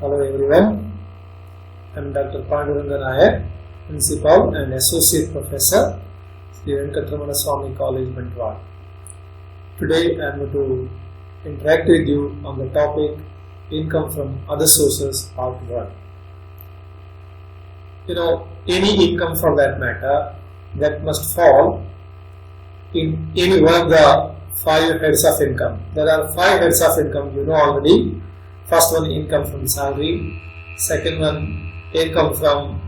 Hello everyone, I am Dr. Panduranga Nayak, Principal and Associate Professor, Sri Venkatramana Swami College, Mangalore. Today I am going to interact with you on the topic Income from Other Sources, Part-1. Any income for that matter that must fall in any one of the 5 heads of income. There are 5 heads of income, you know already. First one, income from salary. Second one, income from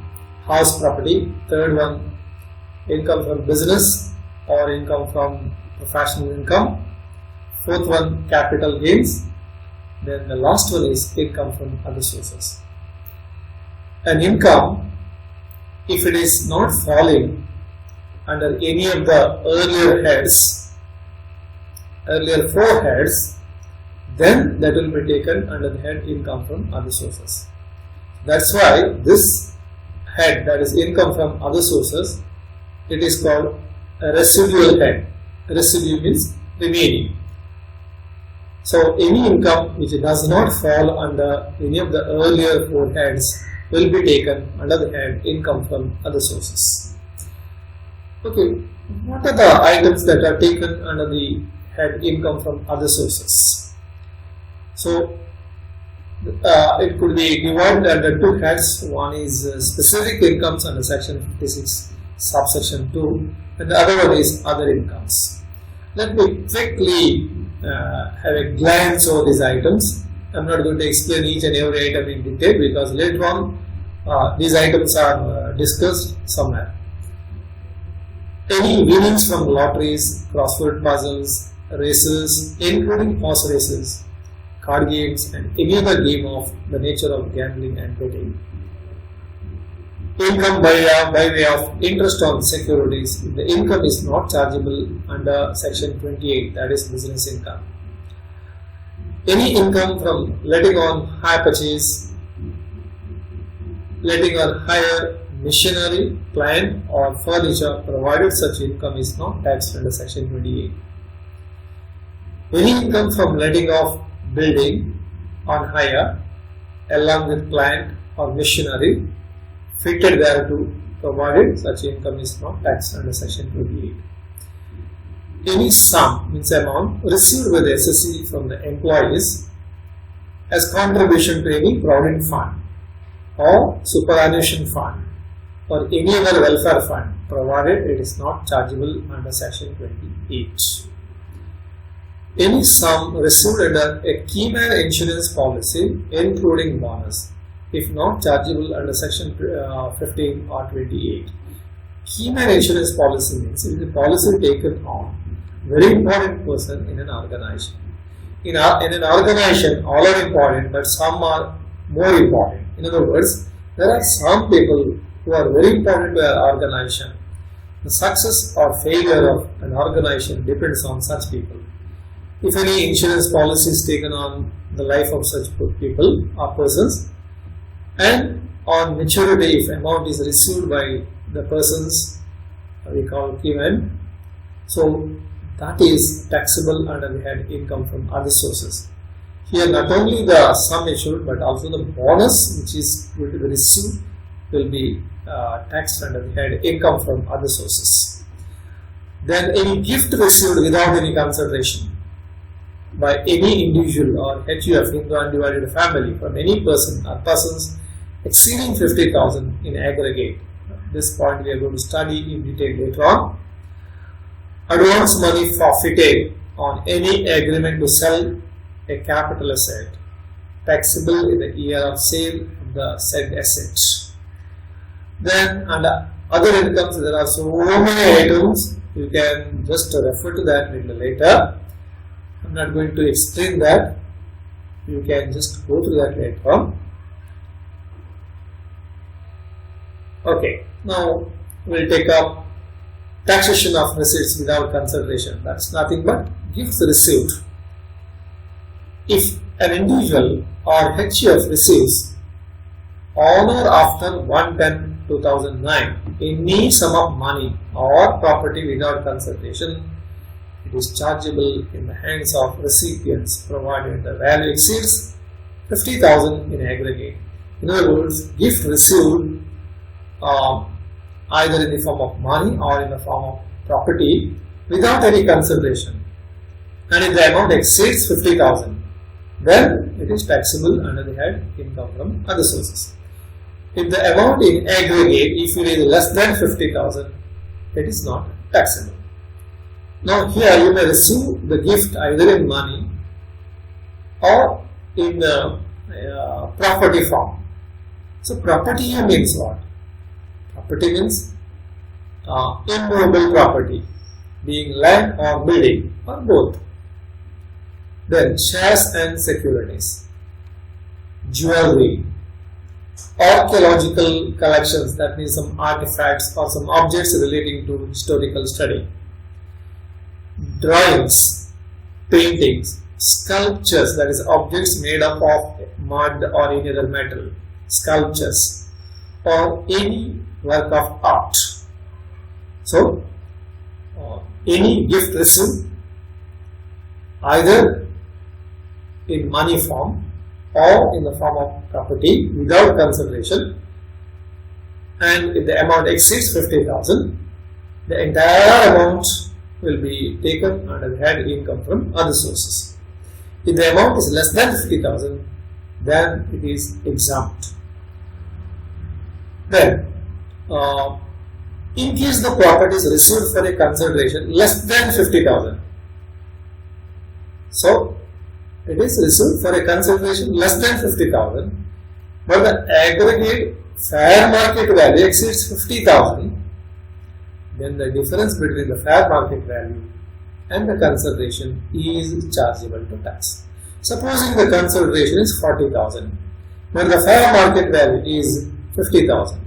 house property. Third one, income from business or income from professional income. Fourth one, capital gains. Then the last one is income from other sources. An income, if it is not falling under any of the earlier 4 heads, then that will be taken under the head income from other sources. That's why this head, that is income from other sources, it is called a residual head. Residue means remaining. So any income which does not fall under any of the earlier 4 heads will be taken under the head income from other sources. Okay, what are the items that are taken under the head income from other sources? So it could be divided under 2 heads. One is specific incomes under section 56 subsection 2 and the other one is other incomes. Let me quickly have a glance over these items. I am not going to explain each and every item in detail because later on these items are discussed somewhere. Any winnings from lotteries, crossword puzzles, races, including horse races, card games and any other game of the nature of gambling and betting. Income by way of interest on securities. The income is not chargeable under section 28, that is business income. Any income from letting on hire purchase, letting on hire machinery, plant or furniture, provided such income is not taxed under section 28. Any income from letting off building on hire along with plant or machinery fitted thereto, provided such income is not taxed under section 28. Any sum, means amount, received by the SSC from the employees as contribution to any provident fund or superannuation fund or any other welfare fund, provided it is not chargeable under section 28. Any sum received under a keyman insurance policy, including bonus, if not chargeable under section 15 or 28. Keyman insurance policy means it is a policy taken on very important person in an organization. In an organization, all are important, but some are more important. In other words, there are some people who are very important to an organization. The success or failure of an organization depends on such people. If any insurance policy is taken on the life of such people or persons, and on maturity, if amount is received by the persons we call keyman, so that is taxable under the head income from other sources. Here not only the sum issued but also the bonus which is going to be received will be taxed under the head income from other sources. Then any gift received without any consideration by any individual or HUF, Hindu undivided family, from any person or persons exceeding 50,000 in aggregate. This point we are going to study in detail later on. Advance money forfeited on any agreement to sell a capital asset, taxable in the year of sale of the said asset. Then under other incomes there are so many items, you can just refer to that a little later. I am not going to explain that, you can just go through that later on. Okay, now we will take up taxation of receipts without consideration. That is nothing but gifts received. If an individual or HUF receives on or after 1/10/2009 any sum of money or property without consideration, it is chargeable in the hands of recipients provided the value exceeds 50,000 in aggregate. In other words, gift received either in the form of money or in the form of property without any consideration, and if the amount exceeds 50,000, then it is taxable under the head income from other sources. If the amount in aggregate, if it is less than 50,000, it is not taxable. Now here you may receive the gift either in money or in the property form. So property here means what? Property means immovable property, being land or building or both. Then shares and securities, jewelry, archaeological collections, that means some artifacts or some objects relating to historical study, drawings, paintings, sculptures, that is objects made up of mud or any other metal, sculptures, or any work of art. So, any gift received either in money form or in the form of property without consideration, and if the amount exceeds 50,000, the entire amount will be taken under the head income from other sources. If the amount is less than 50,000, then it is exempt. Then, in case the property is received for a consideration less than 50,000, so it is received for a consideration less than 50,000, but the aggregate fair market value exceeds 50,000, then the difference between the fair market value and the consideration is chargeable to tax. Supposing the consideration is 40,000, but the fair market value is 50,000,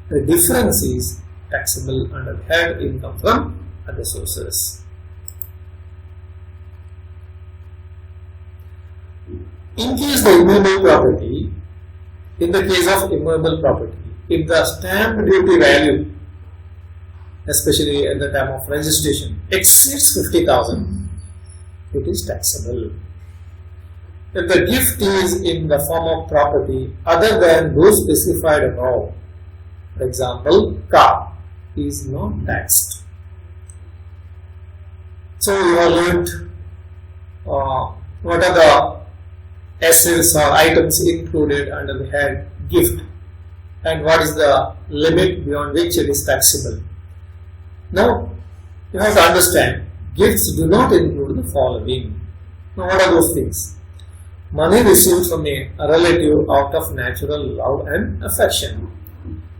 the difference is taxable under the head income from other sources. In case the immovable property, in the case of immovable property, if the stamp duty value, especially at the time of registration, exceeds 50,000, it is taxable. If the gift is in the form of property other than those specified above, for example, car, is not taxed. So you have learnt what are the assets or items included under the head gift and what is the limit beyond which it is taxable. Now you have to understand, gifts do not include the following. Now what are those things? Money received from a relative out of natural love and affection.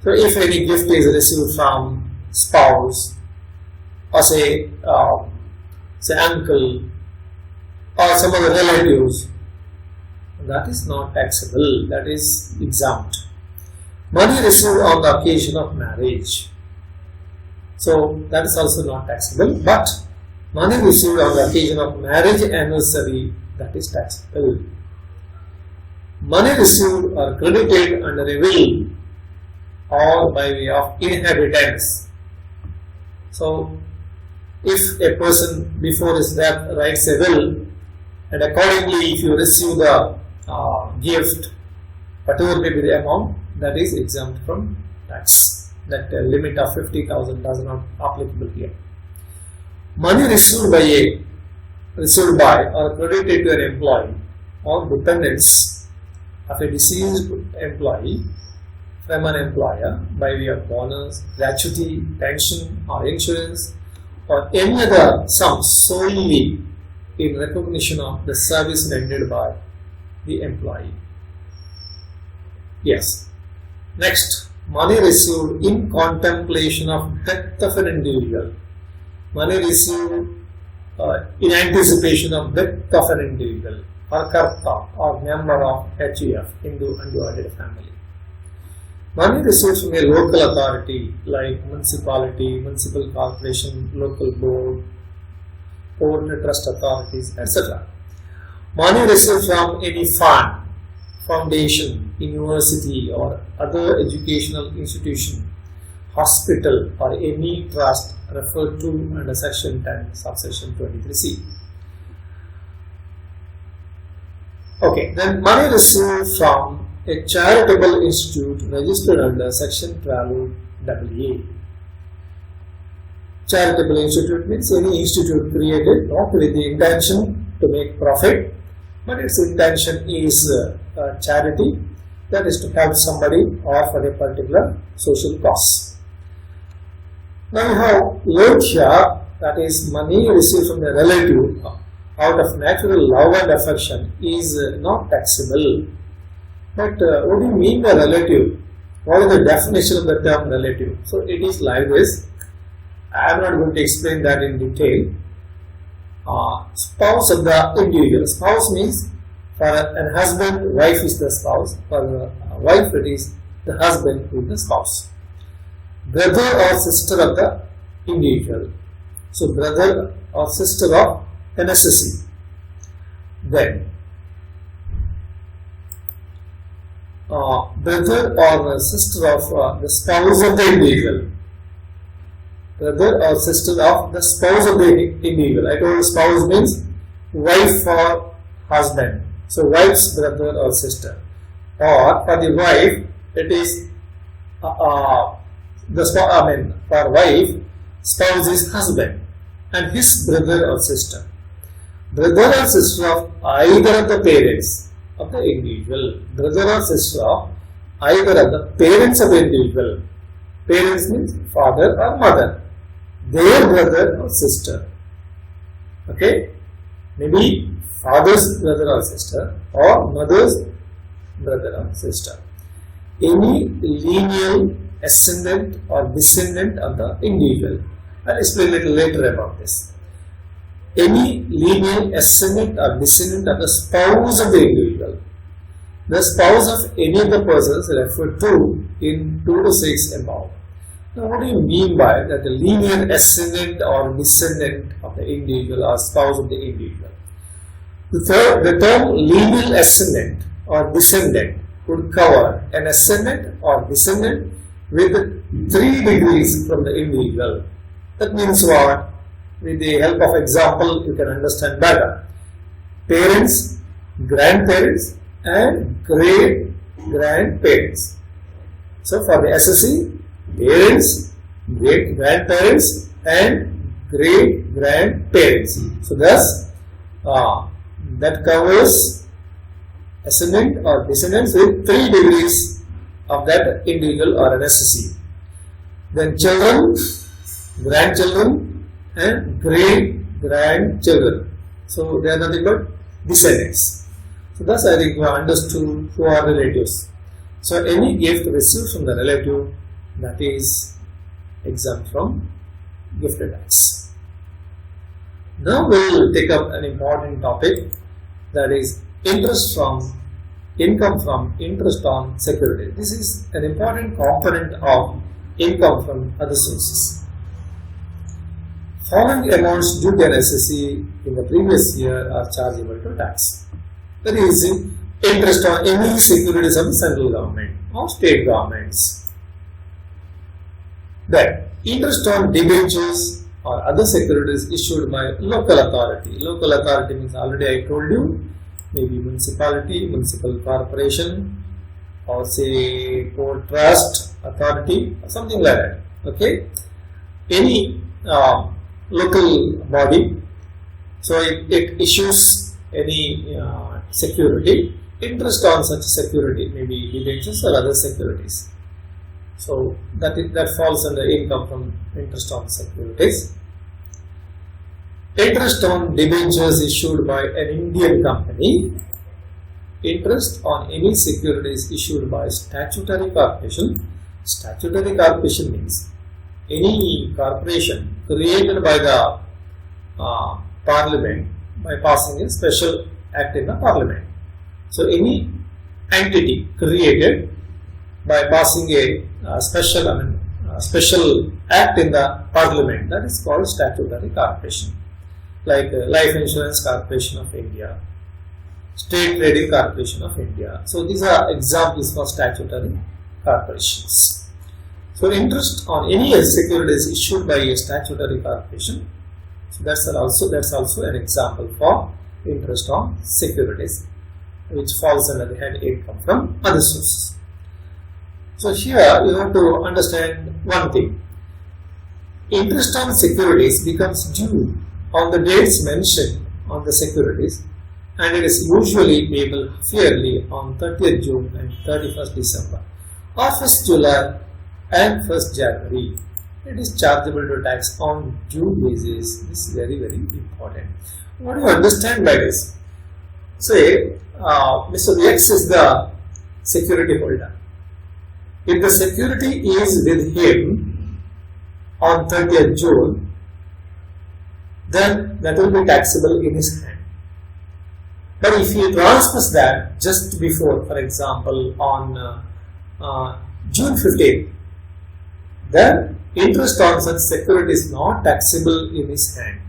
So if any gift is received from spouse or say uncle or some other relatives, that is not taxable, that is exempt. Money received on the occasion of marriage, so that is also not taxable, but money received on the occasion of marriage anniversary, that is taxable. Money received or credited under a will or by way of inheritance. So if a person before his death writes a will, and accordingly if you receive the gift, whatever may be the amount, that is exempt from tax. That limit of 50,000 does not applicable here. Money received by or credited to an employee or dependents of a deceased employee from an employer by way of bonus, gratuity, pension or insurance or any other sum solely in recognition of the service rendered by the employee. Yes. Next, money received in contemplation of death of an individual. Money received in anticipation of death of an individual or karta or member of HUF, Hindu Undivided Family. Money received from a local authority like municipality, municipal corporation, local board, port trust authorities, etc. Money received from any fund, foundation, university or other educational institution, hospital or any trust referred to under section 10 subsection 23C. Okay, then money received from a charitable institute registered under Section 12AA. Charitable institute means any institute created not with the intention to make profit, but its intention is charity, that is to help somebody or for a particular social cause. Now you have loan here, that is money received from a relative out of natural love and affection is not taxable. But what do you mean by relative? What is the definition of the term relative? So it is like this. I am not going to explain that in detail. Spouse of the individual. Spouse means for an husband, wife is the spouse. For a wife, it is the husband who is the spouse. Brother or sister of the individual. So brother or sister of an SSC. Then brother or sister of the spouse of the individual. Brother or sister of the spouse of the individual. I told you spouse means wife or husband. So wife's brother or sister. Or for the wife, it is for wife, spouse is husband and his brother or sister. Brother or sister of either of the parents of the individual. Brother or sister of either of the parents of the individual. Parents means father or mother. Their brother or sister. Okay? Maybe father's brother or sister or mother's brother or sister. Any lineal ascendant or descendant of the individual. I'll explain a little later about this. Any lineal ascendant or descendant of the spouse of the individual. The spouse of any of the persons referred to in 2 to 6 above. Now, what do you mean by that? The linear ascendant or descendant of the individual or spouse of the individual. The term lineal ascendant or descendant would cover an ascendant or descendant with 3 degrees from the individual. That means what? With the help of example, you can understand better. Parents, grandparents, and great-grandparents. So for the SSC, parents, great-grandparents, and great-grandparents. So thus, that covers ascendant or descendants with 3 degrees of that individual or an SSC. Then children, grandchildren, and great-grandchildren. So they are nothing but descendants. So thus I think you have understood who are relatives. So any gift received from the relative, that is exempt from gift tax. Now we will take up an important topic, that is income from interest on security. This is an important component of income from other sources. Following amounts due to an SSC in the previous year are chargeable to tax. That is interest on any securities of the central government or state governments. Then interest on debentures or other securities issued by local authority. Local authority means already I told you, maybe municipality, municipal corporation, or say port trust authority or something like that. Okay, any local body, so it issues any security, interest on such security, maybe debentures or other securities. So that falls under income from interest on securities. Interest on debentures issued by an Indian company. Interest on any securities issued by statutory corporation. Statutory corporation means any corporation created by the parliament by passing a special act in the parliament. So any entity created by passing a special act in the parliament, that is called statutory corporation. Like Life Insurance Corporation of India, State Trading Corporation of India. So these are examples for statutory corporations. So interest on any securities issued by a statutory corporation. So that's also an example for interest on securities. which falls under the head income from other sources. So here you have to understand one thing. Interest on securities becomes due on the dates mentioned on the securities, and it is usually payable yearly on 30th June and 31st December or 1st July and 1st January. It is chargeable to tax on due basis. This is very, very important. What do you understand by this? Say, Mr. X is the security holder. If the security is with him on 30th June, then that will be taxable in his hand. But if he transfers that just before, for example, on June 15th, then interest on such security is not taxable in his hand,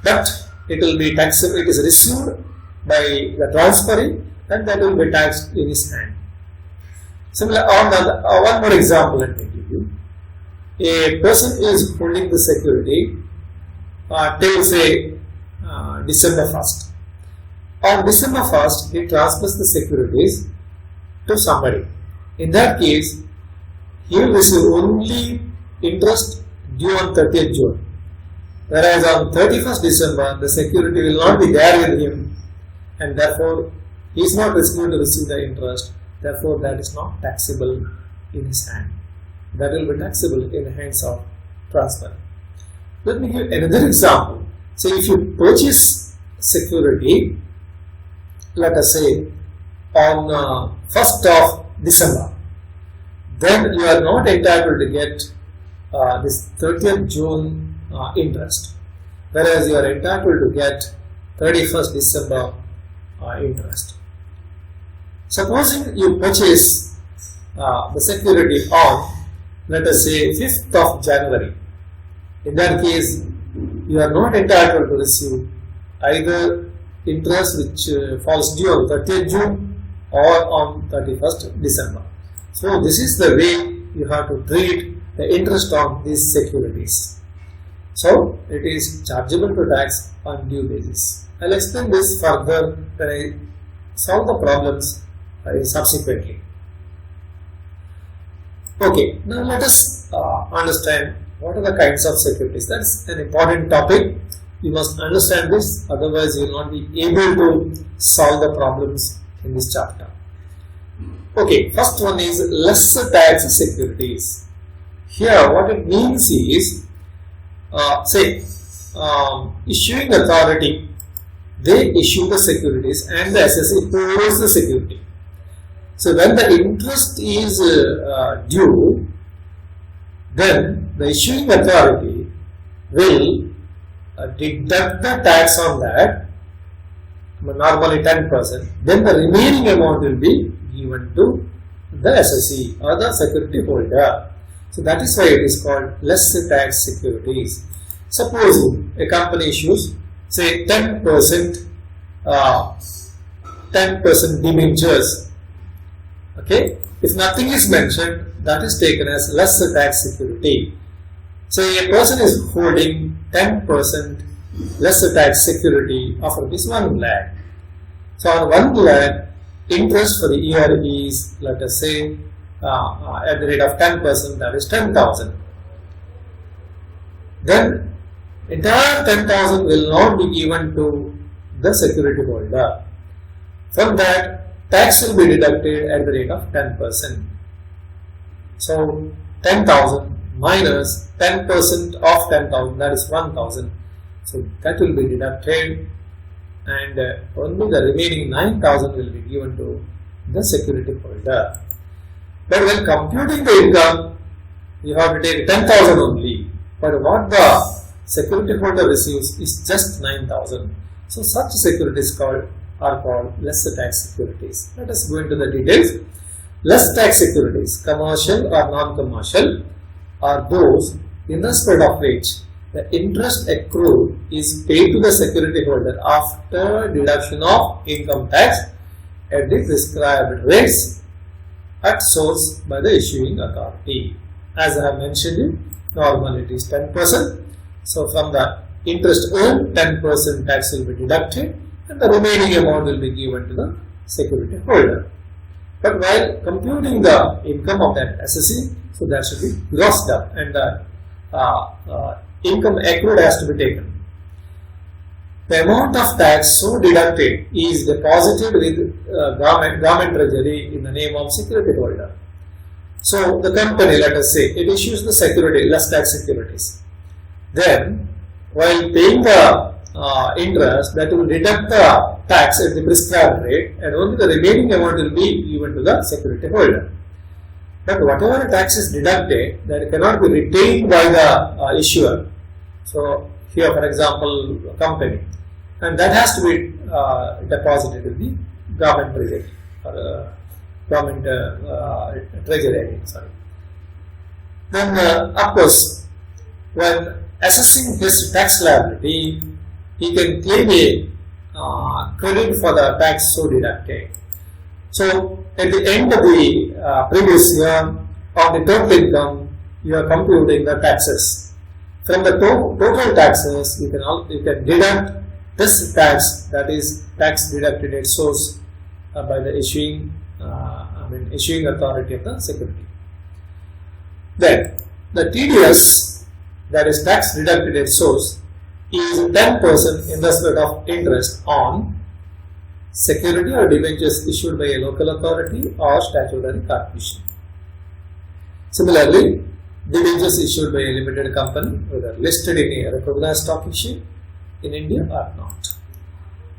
but it will be taxable. It is received by the transferee, and that will be taxed in his hand. Similar, one more example let me give you. A person is holding the security till say December 1st. On December 1st, he transfers the securities to somebody. In that case, he will receive only interest due on 30th June. Whereas on 31st December, the security will not be there with him, and therefore he is not going to receive the interest. Therefore, that is not taxable in his hand. That will be taxable in the hands of transfer. Let me give another example. Say, if you purchase security, let us say on 1st of December, then you are not entitled to get this 30th June interest, whereas you are entitled to get 31st December interest. Supposing you purchase the security on, let us say, 5th of January. In that case, you are not entitled to receive either interest which falls due on 30th June or on 31st December. So this is the way you have to treat the interest on these securities. So it is chargeable to tax on due basis. I will explain this further when I solve the problems subsequently. Okay, now let us understand what are the kinds of securities. That's an important topic. You must understand this, otherwise you will not be able to solve the problems in this chapter. Okay, first one is lesser tax securities. Here what it means is, say, issuing authority, they issue the securities and the SSE holds the security. So when the interest is due, then the issuing authority will deduct the tax on that, normally 10%, then the remaining amount will be given to the SSE or the security holder. So that is why it is called lesser tax securities. Suppose a company issues, say 10% debentures. Okay, if nothing is mentioned, that is taken as lesser tax security. So a person is holding 10% lesser tax security of ₹1 lakh. So on 1 lakh, interest for the year is, let us say, at the rate of 10%, that is 10,000. Then entire 10,000 will not be given to the security holder. From that, tax will be deducted at the rate of 10%. So 10,000 minus 10% of 10,000, that is 1,000. So that will be deducted, and only the remaining 9,000 will be given to the security holder. But when computing the income, you have to take 10,000 only. But what the security holder receives is just 9,000. So such securities are called lesser tax securities. Let us go into the details. Less tax securities, commercial or non-commercial, are those in respect of which the interest accrued is paid to the security holder after deduction of income tax at the prescribed rates at source by the issuing authority. As I have mentioned you, normally it is 10%. So from the interest earned, 10% tax will be deducted, and the remaining amount will be given to the security holder. But while computing the income of that assessee, so that should be grossed up and the income accrued has to be taken. The amount of tax so deducted is deposited with government treasury in the name of security holder. So the company, let us say, it issues the security, less tax securities. Then, while paying the interest, that will deduct the tax at the prescribed rate, and only the remaining amount will be given to the security holder. But whatever tax is deducted, that cannot be retained by the issuer. So here, for example, a company, and that has to be deposited in the government treasury or government treasury. Sorry. Then, of course, when assessing his tax liability, he can claim a credit for the tax so deducted. So, at the end of the previous year, on the total income, you are computing the taxes. From the total taxes, you can deduct this tax, that is tax deducted at source by the issuing authority of the security. Then, the TDS, that is tax deducted at source, is 10% in respect of interest on security or debentures issued by a local authority or statutory corporation. Similarly, debentures issued by a limited company, whether listed in a recognized stock exchange in India or not.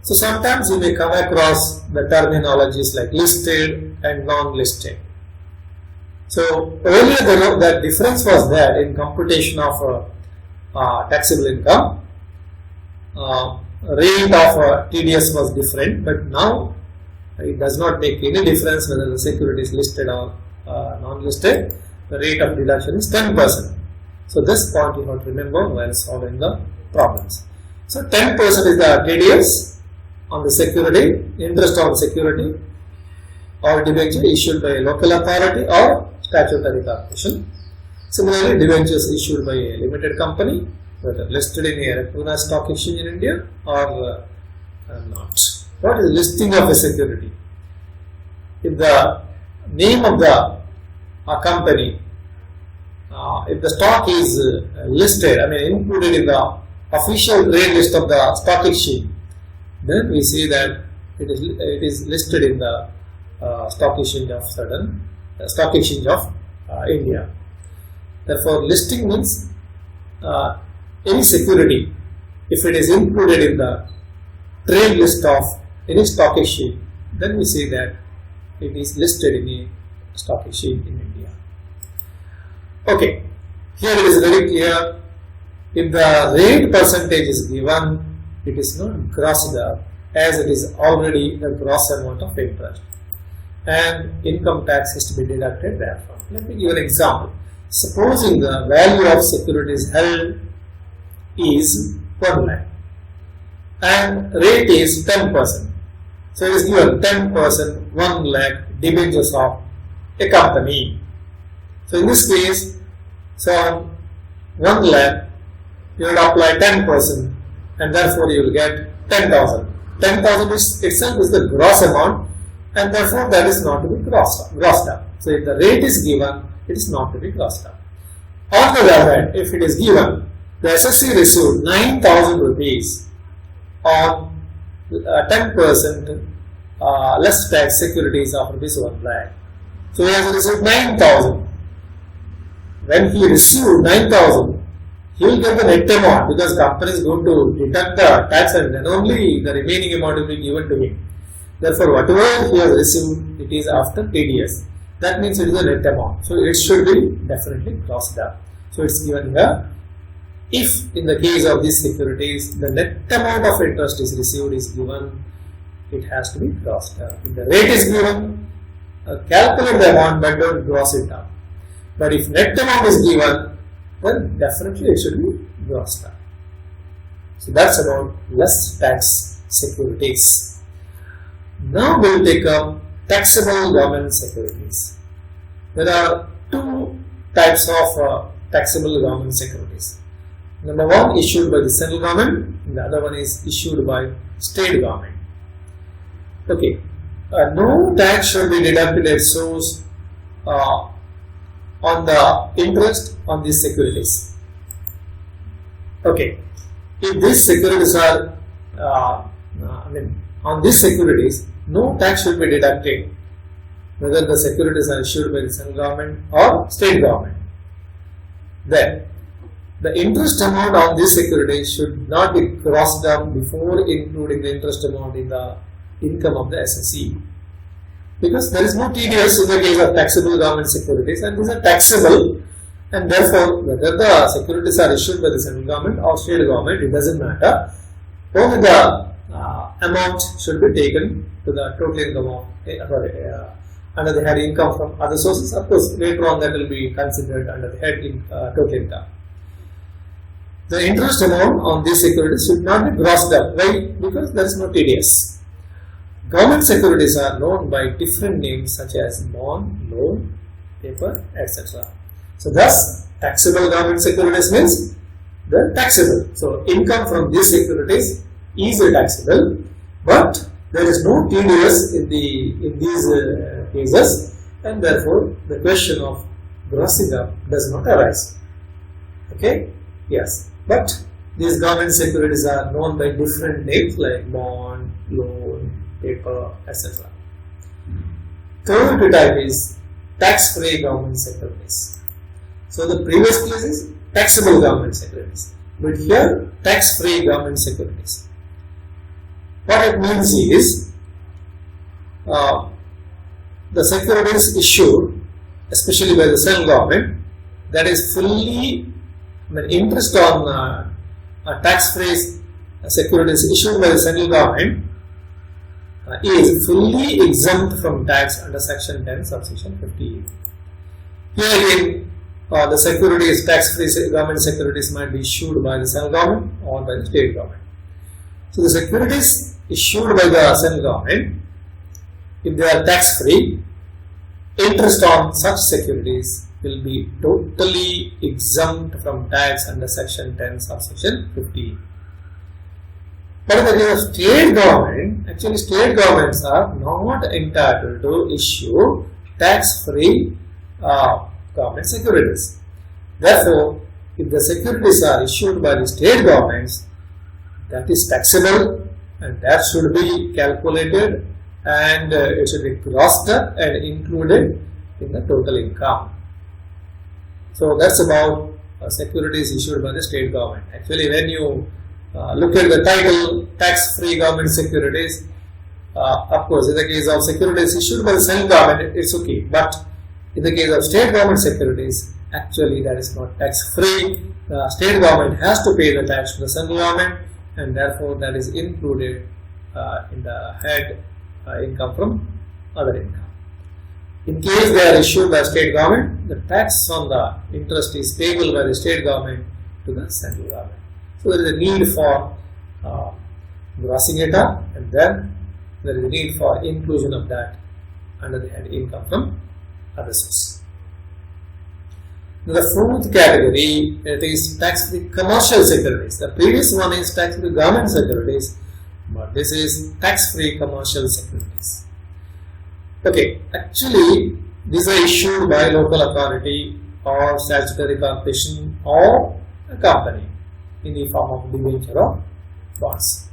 So sometimes you may come across the terminologies like listed and non-listed. So earlier that difference was there in computation of taxable income. Rate of TDS was different, but now it does not make any difference whether the security is listed or non-listed. The rate of deduction is 10%. So this point you have to remember while solving the problems. So 10% is the TDS on the security, interest on security or debenture issued by a local authority or statutory corporation. Similarly, debentures issued by a limited company, whether listed in a recognized stock exchange in India or not. What is listing of a security? If the name of the company, if the stock is listed, included in the official trade list of the stock exchange, then we see that it is listed in the stock exchange of India. Therefore, listing means any security, if it is included in the trade list of any stock exchange, then we say that it is listed in a stock exchange in India. Okay, here it is very clear. If the rate percentage is given, it is not grossed up as it is already the gross amount of interest, and income tax has to be deducted therefrom. Let me give an example. Supposing the value of securities held is 1 lakh and rate is 10%. So it is given 10%, 1 lakh debentures of a company. So in this case, so 1 lakh you will apply 10% and therefore you will get 10,000. 10,000 itself is the gross amount and therefore that is not to be grossed up. So if the rate is given, it is not to be grossed up. On the other hand, if it is given, the assessee received 9,000 rupees on 10% less tax securities of rupees 1 lakh. So he has received 9,000. When he received 9,000, he will get the net amount because company is going to deduct the tax and then only the remaining amount will be given to him. Therefore, whatever he has received, it is after TDS. That means it is a net amount. So it should be definitely grossed up. So it is given here. If in the case of these securities, the net amount of interest is received is given, it has to be grossed up. If the rate is given, calculate the amount but don't gross it up. But if net amount is given, then definitely it should be grossed up. So that's about less tax securities. Now we will take up taxable government securities. There are two types of taxable government securities. Number one, issued by the central government, and the other one is issued by state government. Okay, no tax should be deducted at source on the interest on these securities. Okay, if these securities are, on these securities, no tax should be deducted, whether the securities are issued by the central government or state government. Then, the interest amount on these securities should not be crossed down before including the interest amount in the income of the SSE. Because there is no TDS in the case of taxable government securities, and these are taxable, and therefore whether the securities are issued by the central government or state government, it doesn't matter. Only the amount should be taken to the total income of under the head income from other sources. Of course, later on that will be considered under the head total income. The interest amount on these securities should not be grossed up. Why? Because there is no TDS. Government securities are known by different names such as bond, loan, paper, etc. So thus, taxable government securities means they are taxable. So income from these securities is taxable, but there is no TDS in these cases, and therefore the question of grossing up does not arise. Okay? Yes. But these government securities are known by different names like bond, loan, paper, etc. Third type is tax-free government securities. So the previous case is taxable government securities, but here tax-free government securities. What it means is the securities issued, especially by the central government, that is fully interest on tax-free securities issued by the central government is fully exempt from tax under Section 10, subsection 58. Here again, the securities, tax-free government securities might be issued by the central government or by the state government. So the securities issued by the central government, if they are tax-free, interest on such securities will be totally exempt from tax under Section 10, subsection 50. But in the case of state government, actually state governments are not entitled to issue tax-free government securities. Therefore, if the securities are issued by the state governments, that is taxable and that should be calculated and it should be grossed up and included in the total income. So that's about securities issued by the state government. Actually, when you look at the title tax-free government securities, of course, in the case of securities issued by the central government, it's okay. But in the case of state government securities, actually that is not tax-free. The state government has to pay the tax to the central government, and therefore that is included in the head income from other income. In case they are issued by state government, the tax on the interest is payable by the state government to the central government. So there is a need for grossing it up, and then there is a need for inclusion of that under the head income from other sources. The fourth category, it is tax-free commercial securities. The previous one is tax-free government securities, but this is tax-free commercial securities. Okay, actually these are issued by local authority or statutory corporation or a company in the form of debenture or bonds.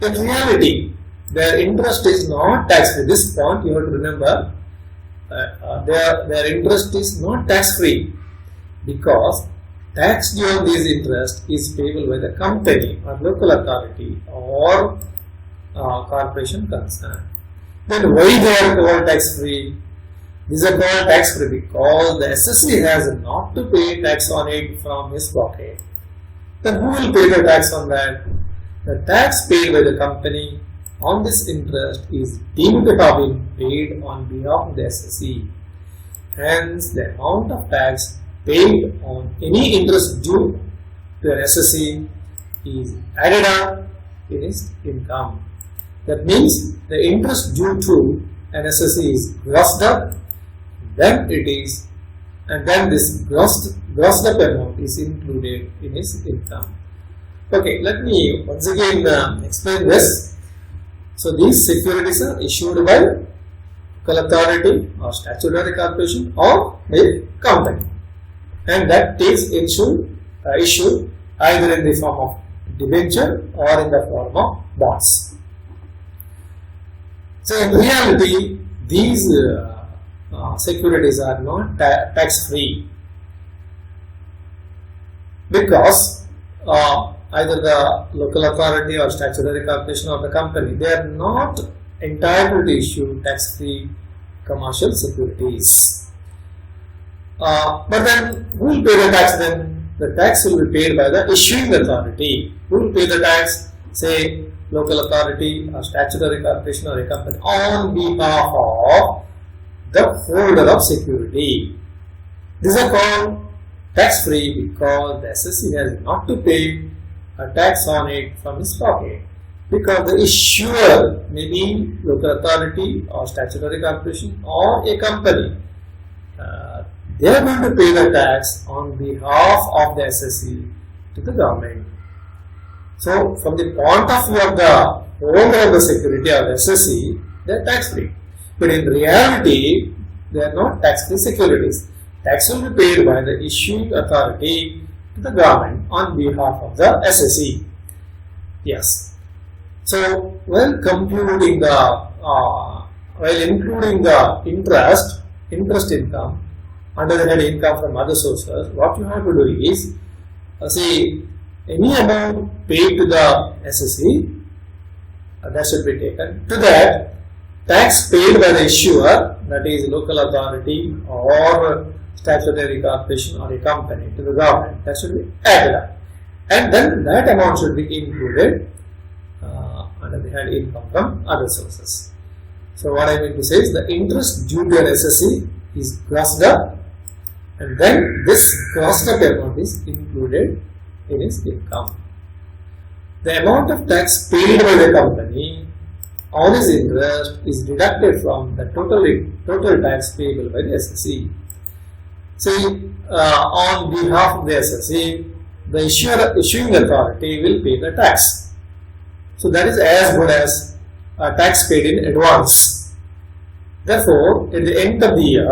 In reality, their interest is not tax-free. This point you have to remember, their interest is not tax-free, because tax due on this interest is payable by the company or local authority or corporation concerned. Then why they are called tax-free? These are called tax-free because the SSE has not to pay tax on it from his pocket. Then who will pay the tax on that? The tax paid by the company on this interest is deemed to have been paid on behalf of the SSE. Hence, the amount of tax paid on any interest due to an SSE is added up in his income. That means the interest due to an SSE is grossed up, then it is, and then this grossed up amount is included in his income. Okay, let me once again explain this. So these securities are issued by local authority or statutory corporation or a company, and that takes issue either in the form of debenture or in the form of bonds. So in reality, these securities are not tax free, because either the local authority or statutory corporation or the company, they are not entitled to issue tax free commercial securities. But then who will pay the tax then? The tax will be paid by the issuing authority. Who will pay the tax? Say local authority or statutory corporation or a company on behalf of the holder of security. These are called tax free because the SSC has not to pay a tax on it from his pocket, because the issuer may be local authority or statutory corporation or a company. They are going to pay the tax on behalf of the SSC to the government. So, from the point of view of the holder of the security or the SSC, they are tax free. But in reality, they are not tax free securities. Tax will be paid by the issuing authority to the government on behalf of the SSC. Yes. So, while including the interest income under the head income from other sources, what you have to do is, see, any amount paid to the SSC, that should be taken. To that, tax paid by the issuer, that is local authority or statutory corporation or a company, to the government, that should be added up. And then that amount should be included under the head income from other sources. So what I mean to say is, the interest due to an SSC is grossed up, and then this grossed up amount is included in his income. The amount of tax paid by the company on his interest is deducted from the total tax payable by the SSC. See, on behalf of the SSC, the issuing authority will pay the tax. So that is as good as a tax paid in advance. Therefore, at the end of the year,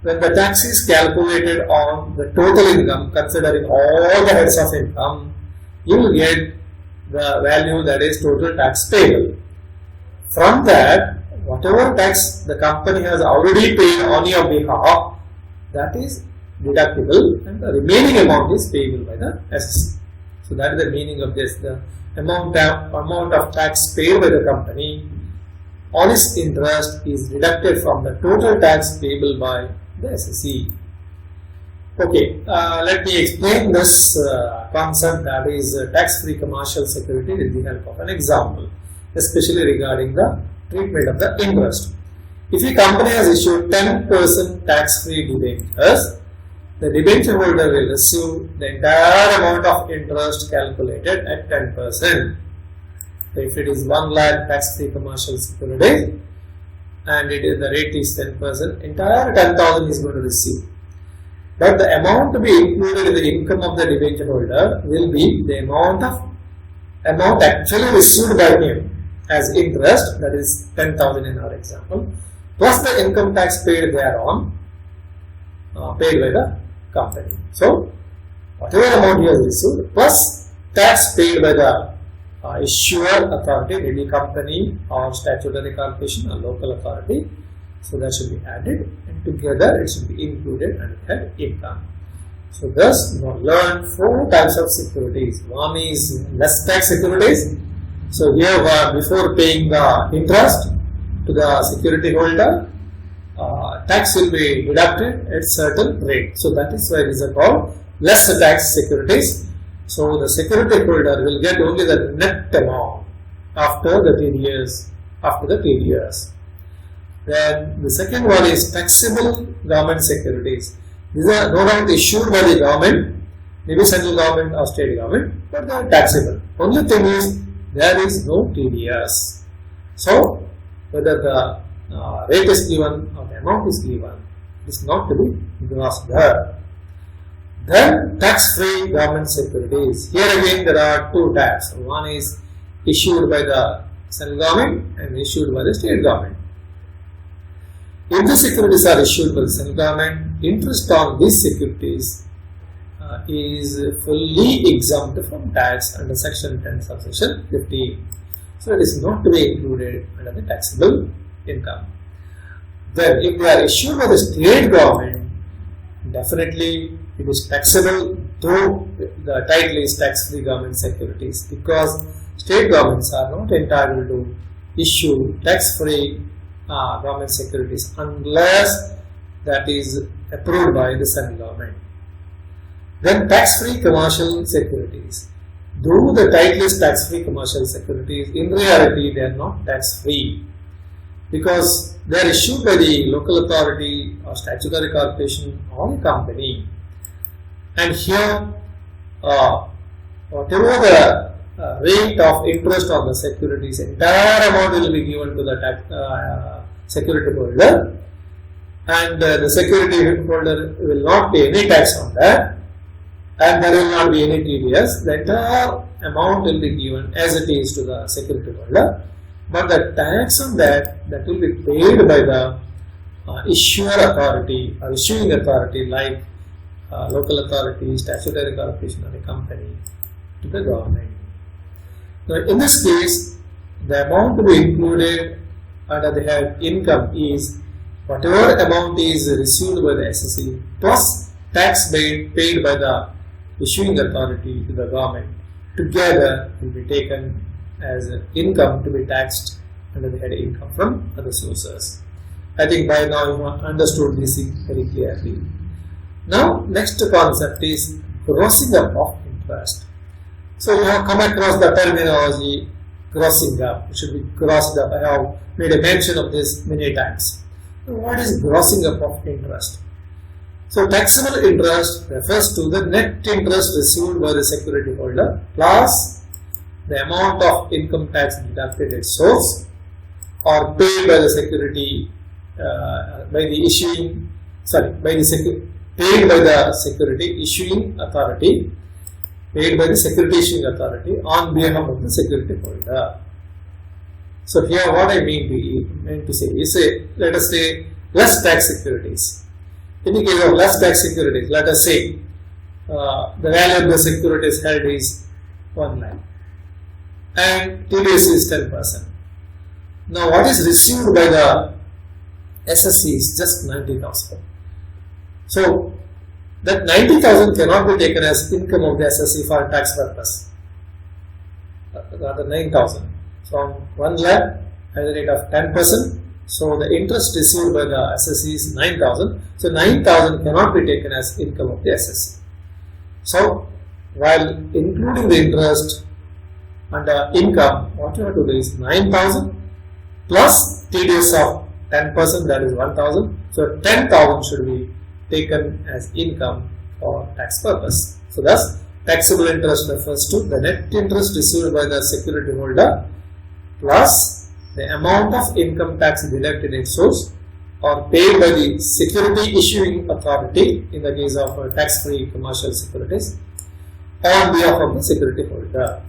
when the tax is calculated on the total income, considering all the heads of income, you will get the value that is total tax payable. From that, whatever tax the company has already paid on your behalf, that is deductible, and the remaining amount is payable by the SSC. So that is the meaning of this. The amount of tax paid by the company on its interest is deducted from the total tax payable by the SSC. Okay, let me explain this concept, that is tax-free commercial security, with the help of an example, especially regarding the treatment of the interest. If a company has issued 10% tax-free debentures, the debenture holder will receive the entire amount of interest calculated at 10%. So if it is 1 lakh tax-free commercial security and the rate is 10%, entire 10,000 is going to receive. But the amount to be included in the income of the debenture holder will be the amount actually received by him as interest, that is 10,000 in our example, plus the income tax paid thereon, paid by the company. So, whatever amount he has received, plus tax paid by the issuer authority, maybe company or statutory corporation or local authority. So that should be added, and together it should be included and head income. So thus you have learned 4 types of securities. One is less tax securities. So here before paying the interest to the security holder, tax will be deducted at certain rate. So that is why these are called less tax securities. So the security holder will get only the net amount after the TDS. Then the second one is taxable government securities. These are no doubt issued by the government, maybe central government or state government, but they are taxable. Only thing is there is no TDS. So whether the rate is given or the amount is given, it is not to be grossed there. Then tax-free government securities. Here again there are 2 types. One is issued by the central government and issued by the state government. If the securities are issued by the central government, interest on these securities is fully exempt from tax under Section 10 subsection 15. So it is not to be included under the taxable income. Then if they are issued by the state government, definitely it is taxable, though the title is tax-free government securities, because state governments are not entitled to issue tax-free government securities unless that is approved by the central government. Then tax-free commercial securities. Though the title is tax-free commercial securities, in reality they are not tax-free because they are issued by the local authority or statutory corporation or a company. And here, whatever the rate of interest on the securities, entire amount will be given to the security holder, and the security holder will not pay any tax on that, and there will not be any TDS. The entire amount will be given as it is to the security holder, but the tax on that will be paid by the issuer authority or issuing authority like local authority, statutory corporation or a company to the government. Now in this case, the amount to be included under the head income is whatever amount is received by the SSE plus tax paid by the issuing authority to the government together will be taken as income to be taxed under the head income from other sources. I think by now you have understood this very clearly. Now next concept is grossing up of interest. So you have come across the terminology grossing up. It should be grossed up. I have made a mention of this many times. So what is grossing up of interest? So taxable interest refers to the net interest received by the security holder plus the amount of income tax deducted at source or paid by the security paid by the security issuing authority, paid by the security issuing authority on behalf of the security holder. So here what I meant to say is, let us say less tax securities. In the case of less tax securities, let us say the value of the securities held is 1 lakh and TDS is 10%. Now what is received by the SSC is just 90,000. So that 90,000 cannot be taken as income of the SSC for tax purpose. Rather 9,000 from 1 lakh at the rate of 10%. So the interest received by the SSC is 9,000. So 9,000 cannot be taken as income of the SSC. So while including the interest under income, what you have to do is 9,000 plus TDS of 10%, that is 1,000. So 10,000 should be taken as income for tax purpose. So thus taxable interest refers to the net interest received by the security holder plus the amount of income tax deducted at source or paid by the security issuing authority in the case of tax-free commercial securities on behalf of the security holder.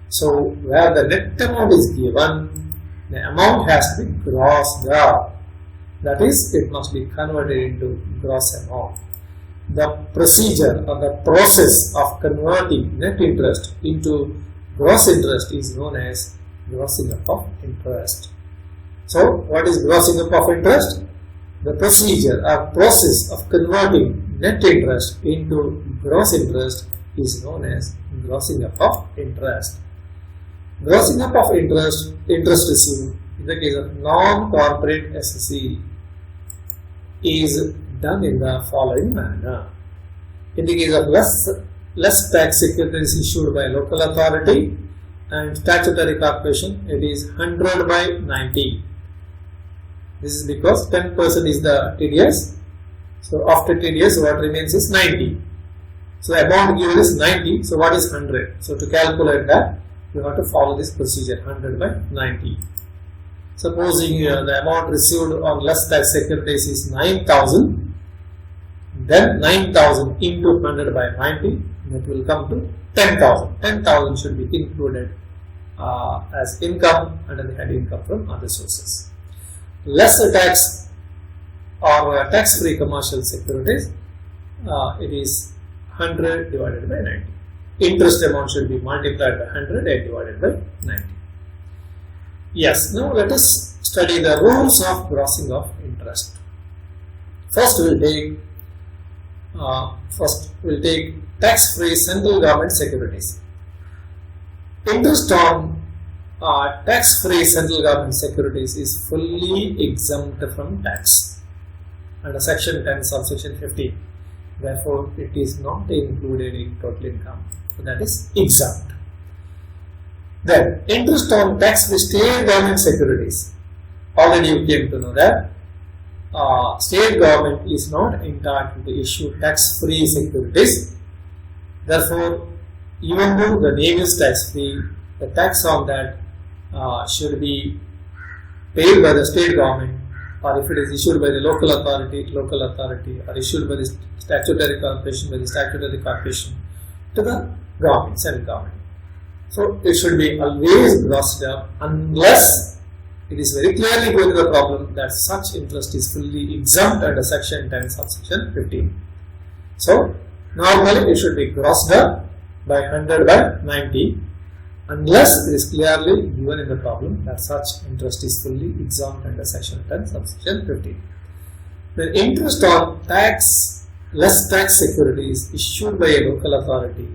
So where the net amount is given, the amount has to be grossed up. That is, it must be converted into gross amount. The procedure or the process of converting net interest into gross interest is known as grossing up of interest. So what is grossing up of interest? The procedure or process of converting net interest into gross interest is known as grossing up of interest. Grossing up of interest received in the case of non-corporate SSC is done in the following manner. In the case of less tax securities issued by local authority and statutory corporation, it is 100 by 90. This is because 10% is the TDS. So after TDS, what remains is 90. So the amount given is 90. So what is 100? So to calculate that, you have to follow this procedure, 100 by 90. Supposing the amount received on less tax securities is 9,000, then 9,000 into 100 by 90, that will come to 10,000. 10,000 should be included as income under the head income from other sources. Less tax or tax-free commercial securities, it is 100 divided by 90. Interest amount should be multiplied by 100 and divided by 90. Yes, now let us study the rules of grossing of interest. First we will take tax-free central government securities. Interest on tax-free central government securities is fully exempt from tax under section 10 subsection 15. Therefore, it is not included in total income. So that is exempt. Then, interest on tax-free state government securities. Already you came to know that state government is not entitled to issue tax-free securities. Therefore, even though the name is tax-free, the tax on that should be paid by the state government, or if it is issued by the local authority, or issued by the statutory corporation, to the government, central government. So it should be always grossed up unless it is very clearly going to the problem that such interest is fully exempt under section 10 subsection 15. So normally it should be grossed up by 100 by 90 unless it is clearly given in the problem that such interest is fully exempt under section 10 subsection 15. The interest on less tax securities issued by a local authority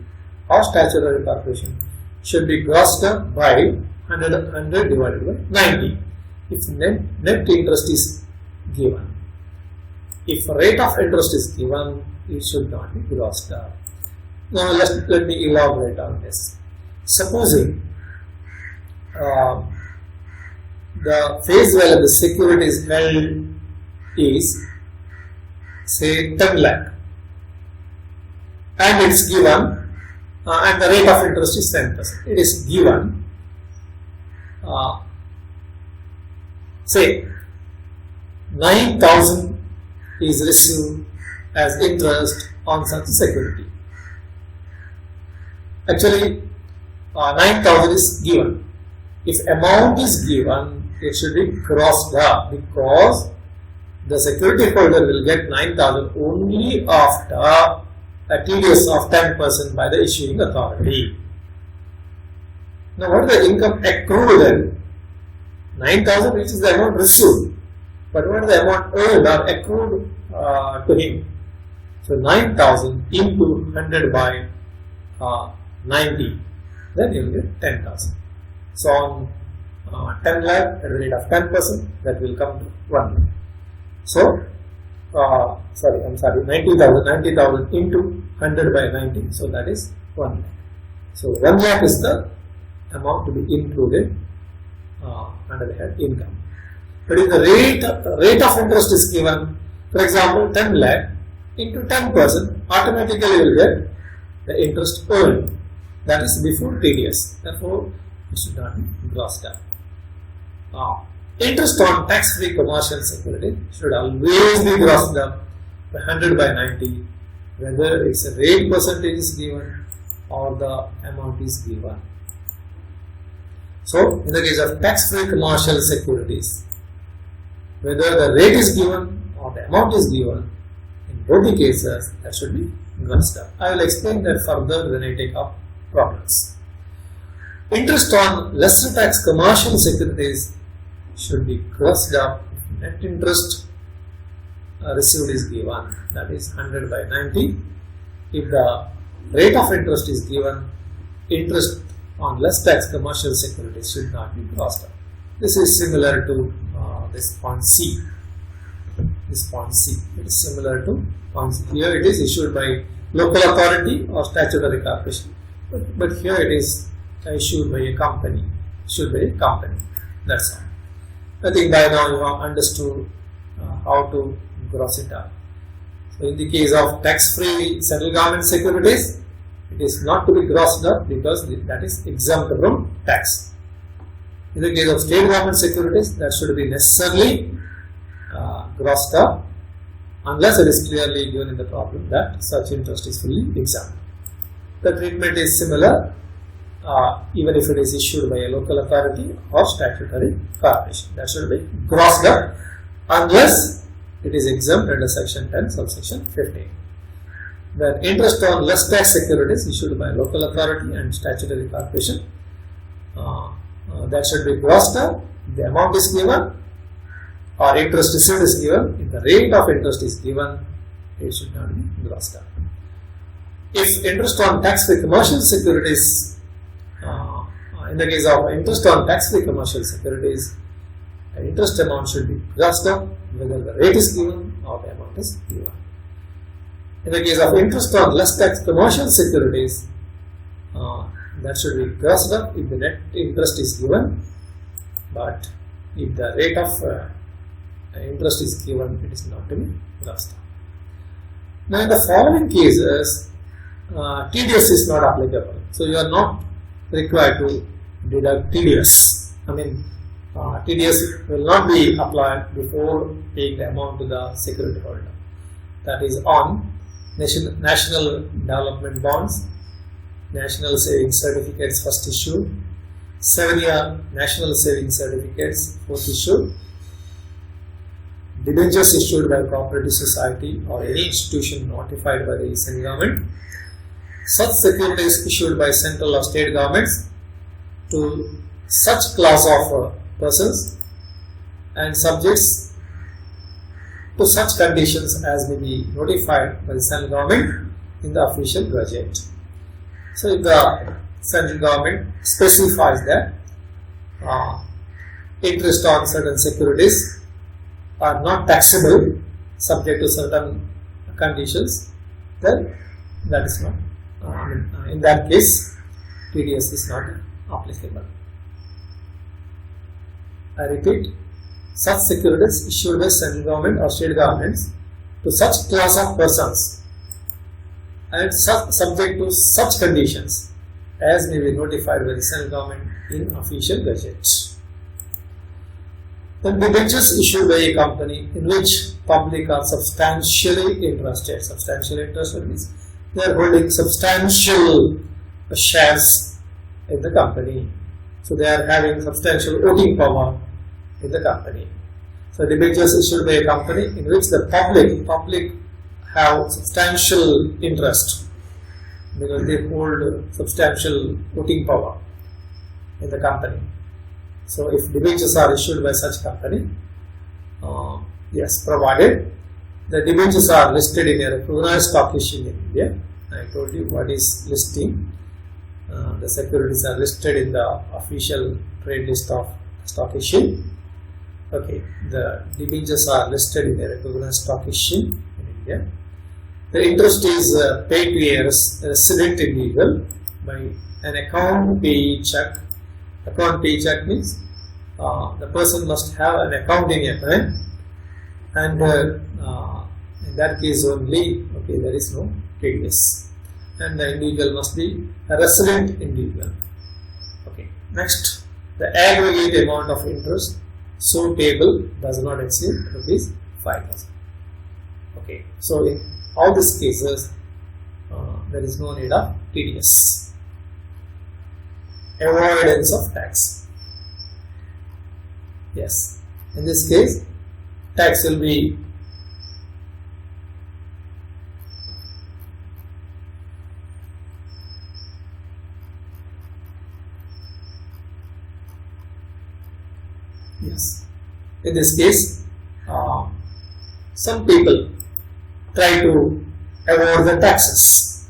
or statutory corporation should be grossed up by 100 divided by 90 if net interest is given. If rate of interest is given, it should not be grossed up. Now let me elaborate on this. Supposing the face value of the securities held is say 10 lakh and it is given and the rate of interest is 10%. It is given say 9,000 is received as interest on such security. Actually 9,000 is given. If amount is given, it should be crossed up because the security holder will get 9,000 only after a TDS of 10% by the issuing authority. Now what is the income accrued then? 9,000 which is the amount received, but what is the amount earned or accrued to him? So 9,000 into 100 by 90, then you will get 10,000. So on 10 lakh at the rate of 10%, that will come to 1 lakh. So 90,000 into 100 by 90, so that is 1 lakh. So 1 lakh is the amount to be included under the head income. But if the rate of interest is given, for example 10 lakh into 10%, automatically you will get the interest earned. That is before TDS. Therefore, it should not be grossed up. Interest on tax-free commercial security should always be grossed up by 100 by 90, whether it's a rate percentage is given or the amount is given. So, in the case of tax-free commercial securities, whether the rate is given or the amount is given, in both the cases, that should be grossed up. I will explain that further when I take up problems. Interest on lesser tax commercial securities should be grossed up if net interest received is given, that is 100 by 90. If the rate of interest is given, interest on less tax commercial securities should not be grossed up. This is similar to this point C. This point C. It is similar to point C. Here it is issued by local authority or statutory corporation. But here it is issued by a company. That's all. I think by now you have understood how to gross it up. So in the case of tax-free central government securities, it is not to be grossed up because that is exempt from tax. In the case of state government securities, that should be necessarily grossed up unless it is clearly given in the problem that such interest is fully exempt. The treatment is similar even if it is issued by a local authority or statutory corporation. That should be grossed up unless it is exempt under section 10 subsection 15. Then interest on less tax securities issued by local authority and statutory corporation, that should be grossed up. The amount is given or interest received is given. If the rate of interest is given, it should not be grossed up. If interest on tax-free commercial securities, in the case of interest on tax-free commercial securities, the interest amount should be grossed up whether the rate is given or the amount is given. In the case of interest on less tax commercial securities, that should be grossed up if the net interest is given, but if the rate of interest is given, it is not to be grossed up. Now, in the following cases, TDS is not applicable, so you are not required to deduct TDS. TDS will not be applied before paying the amount to the security holder. That is on national development bonds, national savings certificates first issue, 7-year national savings certificates fourth issue, debentures issued by cooperative society or any institution notified by the central government, such securities issued by central or state governments to such class of persons and subjects to such conditions as may be notified by the central government in the official gazette. So, if the central government specifies that interest on certain securities are not taxable subject to certain conditions, then that is not, in that case, TDS is not applicable. I repeat, such securities issued by central government or state governments to such class of persons and subject to such conditions as may be notified by the central government in official gazette. Then debentures issued by a company in which public are substantially interested. Substantially interested means they are holding substantial shares in the company. So they are having substantial voting power in the company. So debentures issued by a company in which the public have substantial interest because they hold substantial voting power in the company. So if debentures are issued by such company, yes, provided the debentures are listed in a recognized stock exchange in India. I told you what is listing. The securities are listed in the official trade list of stock exchange. Okay, the debentures are listed in a recognized stock exchange in India. The interest is paid to a resident individual by an account payee check. Account payee check means the person must have an account in a bank, and in that case only, okay, there is no TDS, and the individual must be a resident individual. Okay, next, the aggregate amount of interest so payable does not exceed rupees 5,000. Okay, so in all these cases, there is no need of TDS. Avoidance of tax. Yes, in this case, tax will be in this case, some people try to avoid the taxes.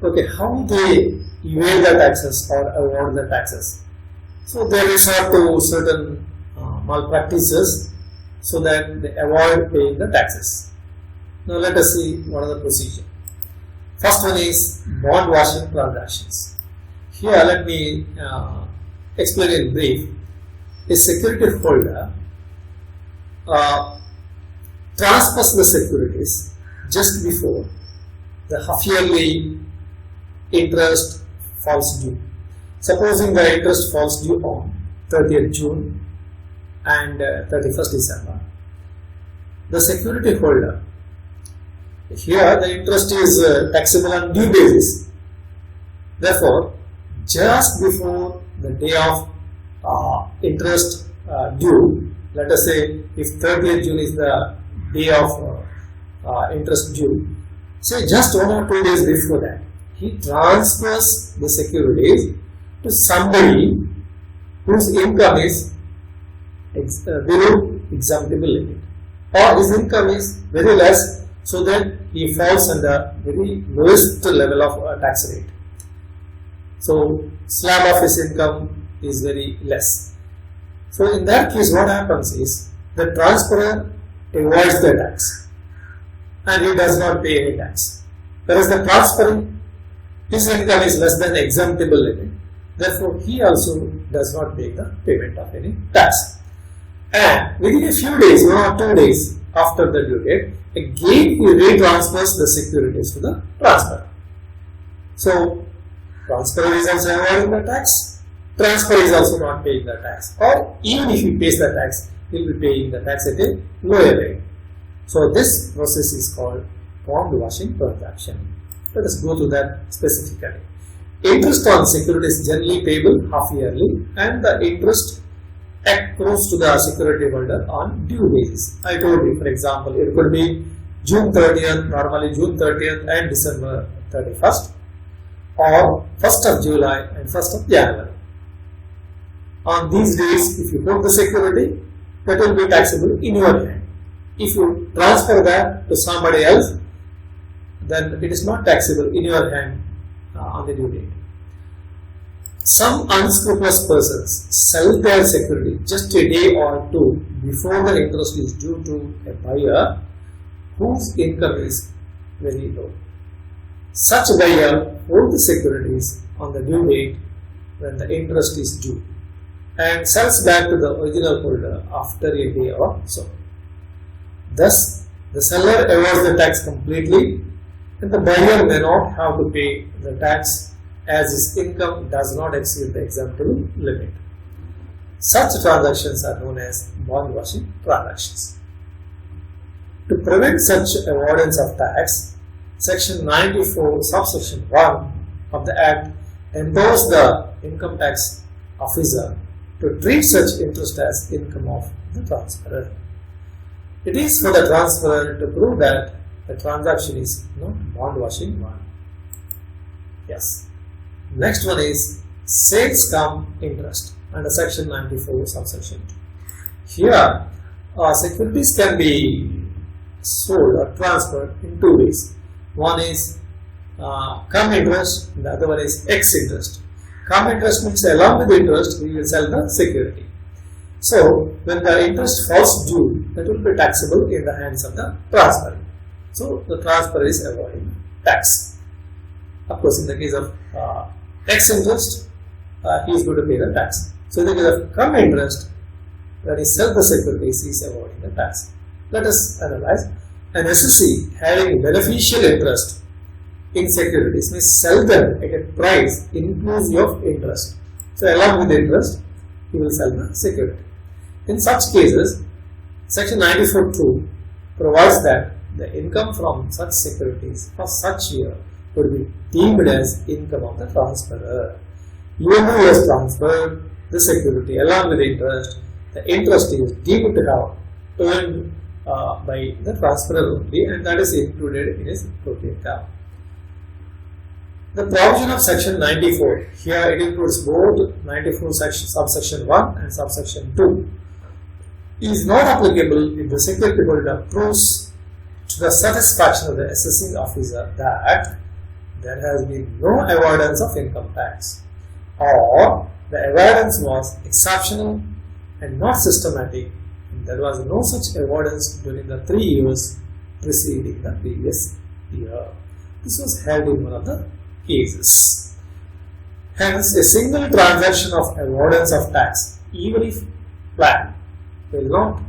Okay, how they evade the taxes or avoid the taxes? So they resort to certain malpractices so that they avoid paying the taxes. Now let us see what are the procedure. First one is bond washing transactions. Here let me explain in brief. A security holder transfers the securities just before the half-yearly interest falls due. Supposing the interest falls due on 30th June and 31st December, the security holder, here the interest is taxable on due basis. Therefore, just before the day of interest due. Let us say if 30th June is the day of interest due, say just 1 or 2 days before that, he transfers the securities to somebody whose income is below exemptable limit, or his income is very less, so that he falls under very lowest level of tax rate. So slab of his income is very less. So in that case, what happens is the transferor avoids the tax and he does not pay any tax. Whereas the transferring, his income is less than exemptable limit, therefore he also does not pay the payment of any tax. And within a few days, 1 or 2 days after the due date, again he retransfers the securities to the transferor. So transferor is also avoiding the tax, transferor is also not paying the tax, or even if he pays the tax, he will be paying the tax at a lower rate. So this process is called bond washing transaction. Let us go to that specifically. Interest on securities is generally payable half yearly, and the interest accrues to the security holder on due basis. I told you, for example, it could be June 30th, normally June 30th and December 31st, or 1st of July and 1st of January. On these days, if you hold the security, that will be taxable in your hand. If you transfer that to somebody else, then it is not taxable in your hand on the due date. Some unscrupulous persons sell their security just a day or two before the interest is due to a buyer whose income is very low. Such a buyer holds the securities on the due date when the interest is due and sells back to the original holder after a day or so. Thus, the seller avoids the tax completely and the buyer may not have to pay the tax as his income does not exceed the exemptable limit. Such transactions are known as bond washing transactions. To prevent such avoidance of tax, Section 94, subsection 1 of the Act empowers the income tax officer to treat such interest as income of the transferor. It is for the transferor to prove that the transaction is not bond washing one. Yes. Next one is sales cum interest under Section 94, subsection 2. Here, securities can be sold or transferred in 2 ways. One is cum interest, the other one is ex interest. Cum interest means along with the interest, we will sell the security. So, when the interest falls due, that will be taxable in the hands of the transferee. So, the transferor is avoiding tax. Of course, in the case of ex interest, he is going to pay the tax. So, in the case of cum interest, when he sells the securities, he is avoiding the tax. Let us analyze. An SSC having beneficial interest in securities may sell them at a price inclusive of interest. So, along with the interest, he will sell the security. In such cases, Section 94(2) provides that the income from such securities for such year would be deemed as income of the transferor. Even though he has transferred the security along with the interest is deemed to have earned by the transferor only, and that is included in his total income. The provision of Section 94, here it includes both 94 subsection 1 and subsection 2, is not applicable if the security holder proves to the satisfaction of the assessing officer that there has been no avoidance of income tax, or the avoidance was exceptional and not systematic, and there was no such avoidance during the 3 years preceding the previous year. This was held in one of the cases. Hence, a single transaction of avoidance of tax, even if planned, will not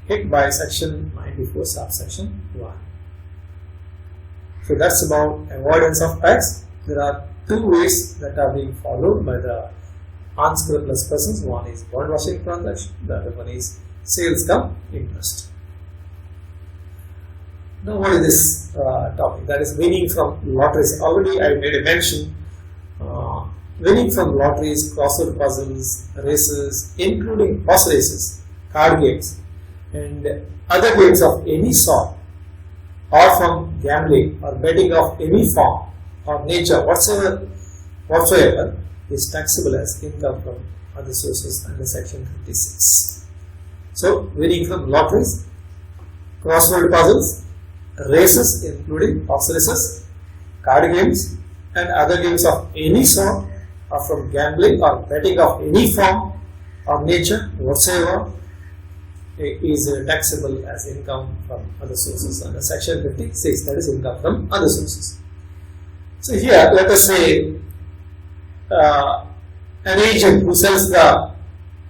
hit by Section 94 subsection 1. So that's about avoidance of tax. There are 2 ways that are being followed by the unscrupulous persons. One is bond washing transaction, the other one is sales cum interest. Now, what is this topic? That is winning from lotteries. Already I made a mention winning from lotteries, crossword puzzles, races, including horse races, card games, and other games of any sort, or from gambling or betting of any form or nature whatsoever is taxable as income from other sources under section 56. So, winning from lotteries, crossword puzzles, races including horse races, card games, and other games of any sort, or from gambling or betting of any form or nature whatsoever is taxable as income from other sources under section 56, that is income from other sources. So here let us say an agent who sells the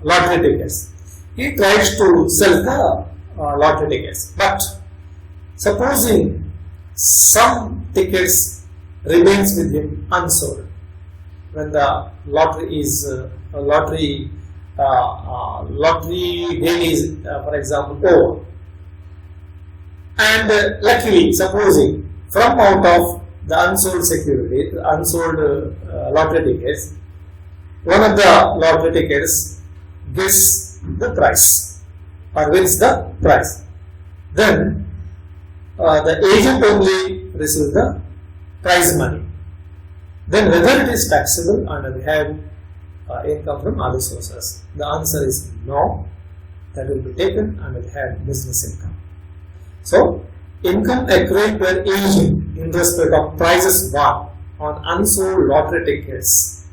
lottery tickets, he tries to sell the lottery tickets, but supposing some tickets remains with him unsold when the lottery is lottery day is for example over, and luckily supposing from out of the unsold security, unsold lottery tickets, one of the lottery tickets gets the prize or wins the prize, then the agent only receives the prize money. Then whether it is taxable under the head income from other sources, the answer is no. That will be taken under the head business income. So, income accruing to an agent in respect of prizes won on unsold lottery tickets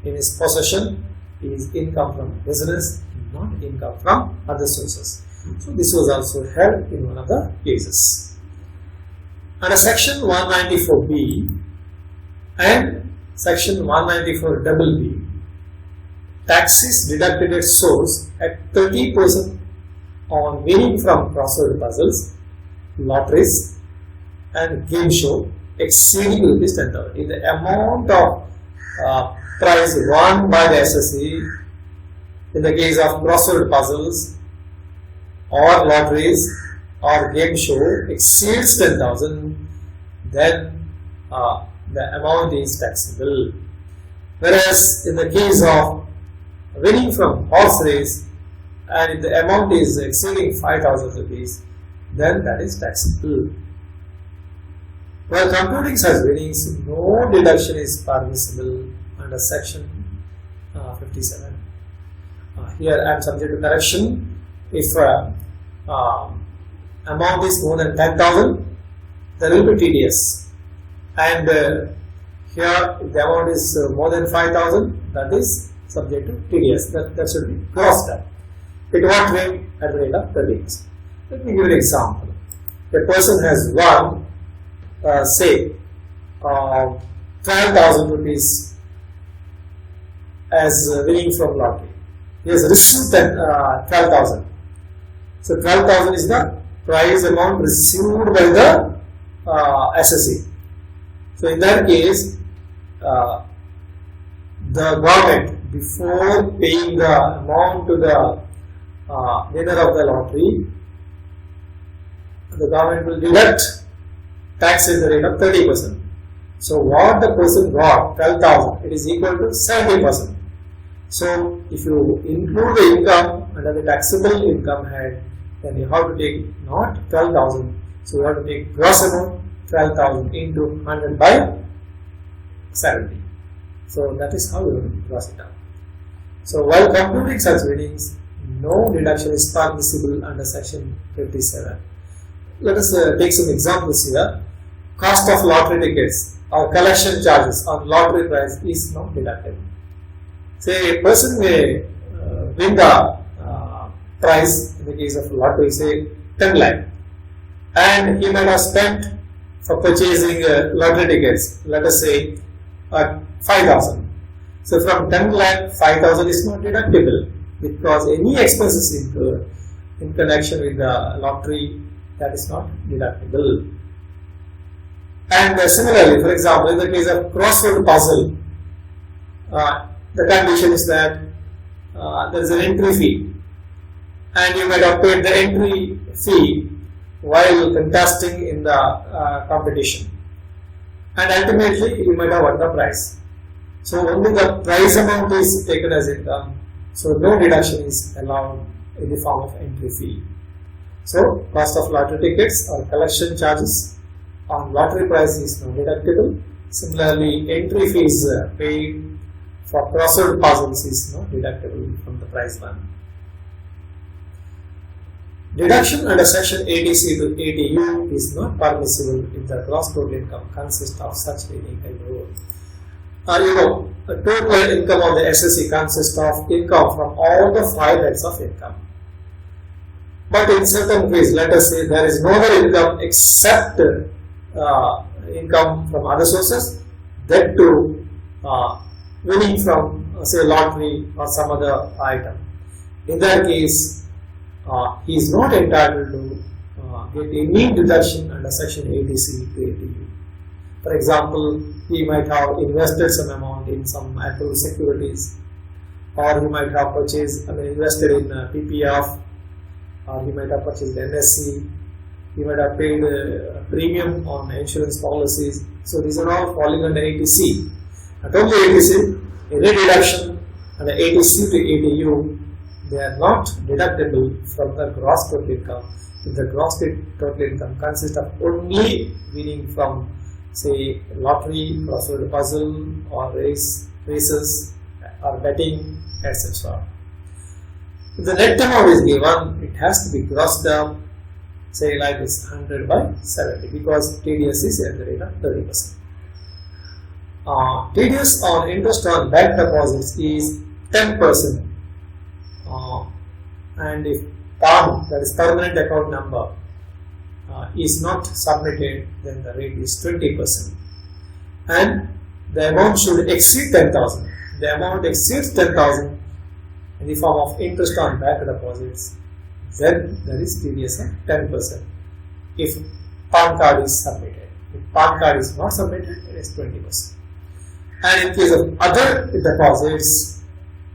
in his possession is income from business, not income from other sources. So, this was also held in one of the cases. Under section 194B and section 194BB, tax is deducted at source at 30% on winning from crossword puzzles, lotteries, and game show exceeding rupees 10,000. If the amount of prize won by the SSE in the case of crossword puzzles or lotteries or game show exceeds 10,000, then the amount is taxable. Whereas in the case of winning from horse race, and if the amount is exceeding 5,000 rupees, then that is taxable. While computing such winnings, no deduction is permissible under section 57. Here I am subject to correction. If amount is more than 10,000, there will be TDS, and here if the amount is more than 5,000, that is subject to TDS. That should be crossed up. At what rate? At the rate of 30%. Let me give an example. A person has won, say, 12,000 rupees as winning from lottery. He has received 12,000. So 12,000 is the prize amount received by the SSE. So in that case, the government, before paying the amount to the winner of the lottery, the government will deduct tax at the rate of 30%. So what the person got, 12,000, it is equal to 70%. So if you include the income under the taxable income head, then you have to take not 12,000, so you have to take gross amount 12,000 into 100 by 70. So that is how you have to cross it out. So while computing such winnings, no deduction is permissible under section 57. Let us take some examples here. Cost of lottery tickets or collection charges on lottery price is not deductible. Say a person may win the prize in the case of lottery, say 10 lakh, and he might have spent for purchasing lottery tickets, let us say 5,000. So from 10 lakh, 5,000 is not deductible because any expenses incurred in connection with the lottery, that is not deductible. And similarly, for example, in the case of crossword puzzle, the condition is that there is an entry fee, and you might have paid the entry fee while contesting in the competition, and ultimately you might have won the prize. So only the price amount is taken as income. So no deduction is allowed in the form of entry fee. So cost of lottery tickets or collection charges on lottery price is not deductible. Similarly, entry fees paid for crossword puzzles is not deductible from the prize money. Deduction under section 80C to 80U is not permissible if the gross total income consists of such legal rule. The total income of the SSE consists of income from all the 5 heads of income. But in certain cases, let us say there is no other income except income from other sources, that too winning from say lottery or some other item. In that case, he is not entitled to get any deduction under section 80C to 80U. For example, he might have invested some amount in some actual securities, or he might have invested in PPF, or he might have purchased NSC, he might have paid a premium on insurance policies. So these are all falling under 80C. Not only 80C, any deduction under 80C to 80U, they are not deductible from the gross total income if the gross total income consists of only winning from say lottery, crossword puzzle, or races, or betting, etc. If the net amount is given, it has to be grossed up, say like this 100 by 70, because TDS is at the rate of 30%. TDS on interest on bank deposits is 10%, and if PAN, that is permanent account number, is not submitted, then the rate is 20%, and the amount should exceed 10,000. The amount exceeds 10,000 in the form of interest on bank deposits, then there is TDS of 10% if PAN card is submitted. If PAN card is not submitted, it is 20%. And in case of other deposits,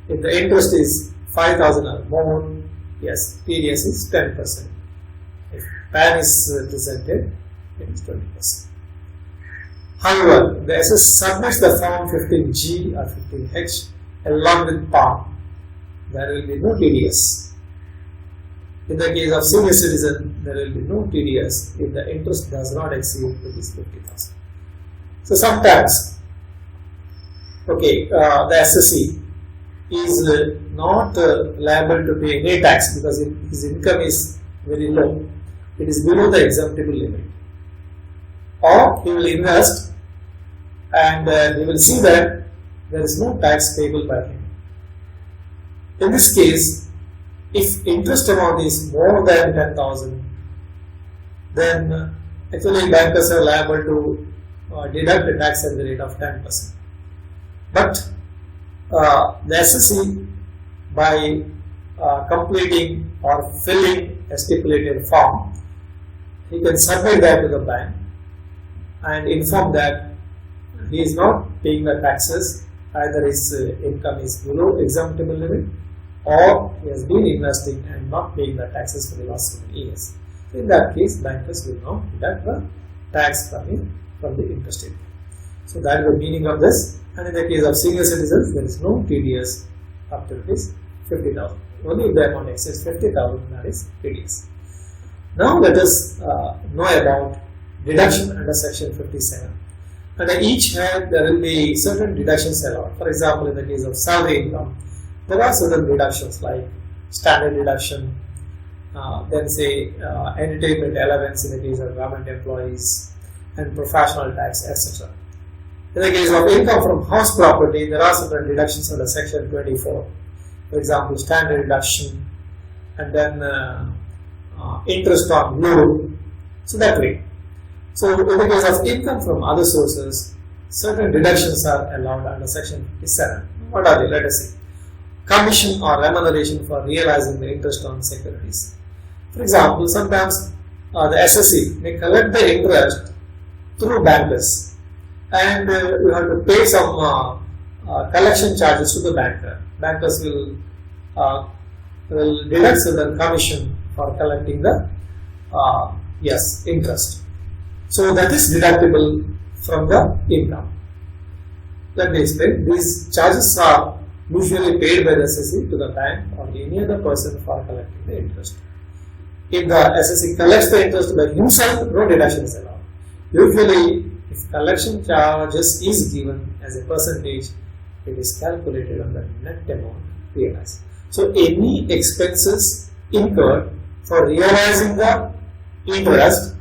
if the interest is 5,000 or more, yes, TDS is 10%. If PAN is presented, it is 20%. However, the SS submits the form 15G or 15H along with PAN, there will be no TDS. In the case of senior citizen, there will be no TDS if the interest does not exceed rupees 50,000. So sometimes, the SSE is not liable to pay any tax because his income is very low. It is below the exemptable limit. Or he will invest and he will see that there is no tax payable by him. In this case, if interest amount is more than 10,000, then actually bankers are liable to deduct the tax at the rate of 10%. But the SSE, by completing or filling a stipulated form, he can submit that to the bank and inform that he is not paying the taxes, either his income is below exemptable limit, or he has been investing and not paying the taxes for the last so many years. In that case, bankers will not deduct the tax from the interest income. So that is the meaning of this. And in the case of senior citizens, there is no TDS up to rupees 50,000. Only if the amount exceeds 50,000, that is TDS. Now let us know about deduction under section 57. Under each head, there will be certain deductions allowed. For example, in the case of salary income, there are certain deductions like standard deduction, then say entertainment allowance in the case of government employees, and professional tax, etc. In the case of income from house property, there are certain deductions under section 24. For example, standard deduction, and then interest on loan. So that way. So in the case of income from other sources, certain deductions are allowed under section 57. What are they? Let us see. Commission or remuneration for realizing the interest on securities. For example, sometimes the SSE may collect the interest through bankers, and you have to pay some collection charges to the banker. Bankers will deduct certain commission for collecting the interest. So that is deductible from the income. Let me explain. These charges are usually paid by the SSE to the bank or any other person for collecting the interest. If the SSE collects the interest by himself, no deduction is allowed. Usually, if collection charges is given as a percentage, it is calculated on the net amount realized. So, any expenses incurred for realizing the interest,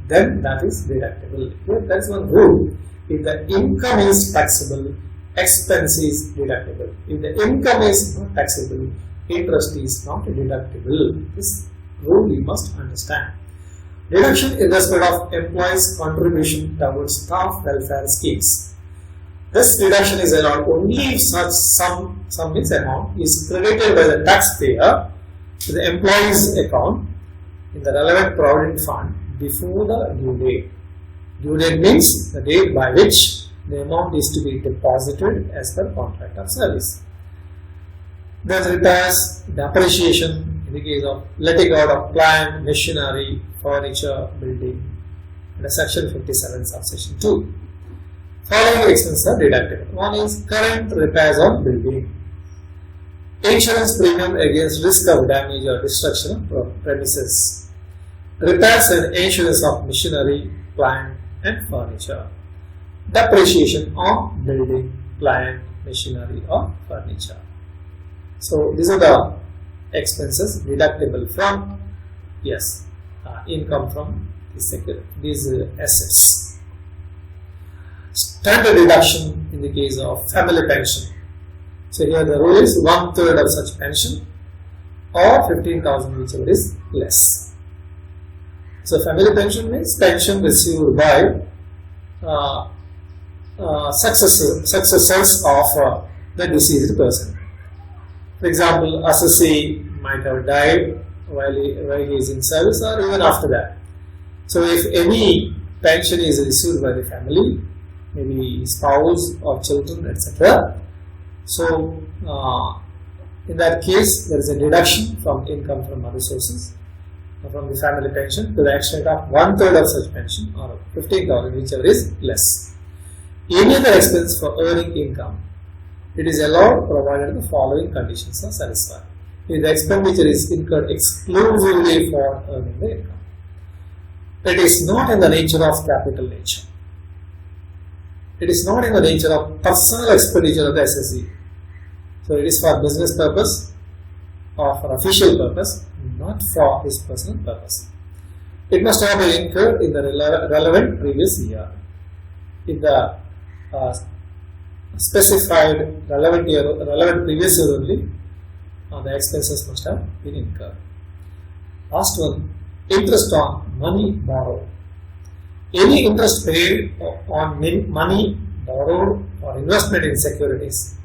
then that is deductible. That is one rule. If the income is taxable, expense is deductible. If the income is not taxable, interest is not deductible. This rule you must understand. Deduction in respect of employees' contribution towards staff welfare schemes. This deduction is allowed only if such sum means amount is credited by the taxpayer to the employee's account in the relevant provident fund before the due date. Due date means the date by which the amount is to be deposited as per contract of service. Then repairs, depreciation in the case of letting out of plant, machinery, furniture, building, under section 57 subsection 2. Following expenses are deductible. One is current repairs of building. Insurance premium against risk of damage or destruction of premises. Repairs and insurance of machinery, plant and furniture. Depreciation of building, plant, machinery or furniture. So these are the expenses deductible from income from these assets. Standard deduction in the case of family pension. So here the rule is 1/3 of such pension or 15,000, whichever is less. So family pension means pension received by successors of the deceased person. For example, assessee might have died while he is in service or even after that. So if any pension is received by the family, maybe spouse or children, etc. So in that case, there is a deduction from income from other sources, from the family pension to the extent of 1/3 of such pension or 15,000, whichever is less. Any other expense for earning income, it is allowed provided the following conditions are satisfied. If the expenditure is incurred exclusively for earning the income, it is not in the nature of capital nature. It is not in the nature of personal expenditure of the SSE. So it is for business purpose or for official purpose, not for his personal purpose. It must have been incurred in the relevant previous year. If the specified relevant previous year only, the expenses must have been incurred. Last one, interest on money borrowed. Any interest paid on money borrowed for investment in securities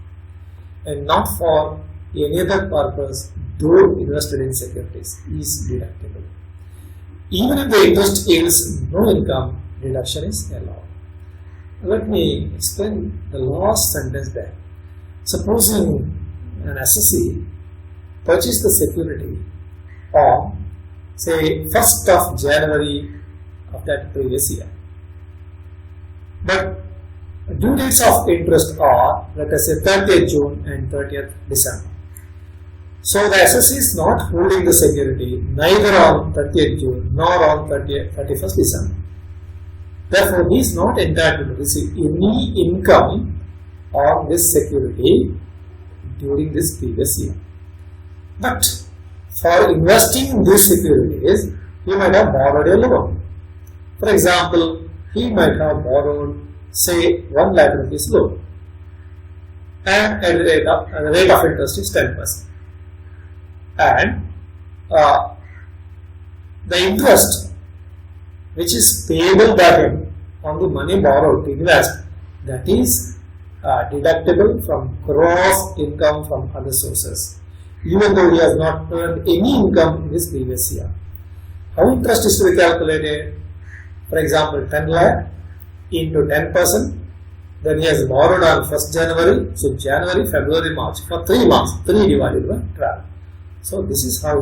and not for any other purpose though invested in securities is deductible. Even if the interest yields no income, deduction is allowed. Let me explain the last sentence there. Supposing an assessee purchased the security on, say, 1st of January of that previous year. But due dates of interest are, let us say, 30th June and 30th December. So the assessee is not holding the security neither on 30th June nor on 31st December. Therefore, he is not entitled to receive any income on this security during this previous year. But for investing in these securities, he might have borrowed a loan. For example, he might have borrowed, say, 1 lakh rupees loan, and at the rate of interest is 10%. And the interest which is payable by him on the money borrowed to invest, that is deductible from gross income from other sources, even though he has not earned any income in this previous year. How interest is to be calculated? For example, 10 lakh into 10%, then he has borrowed on 1st January, so January, February, March, for 3 months, 3 divided by 12. So this is how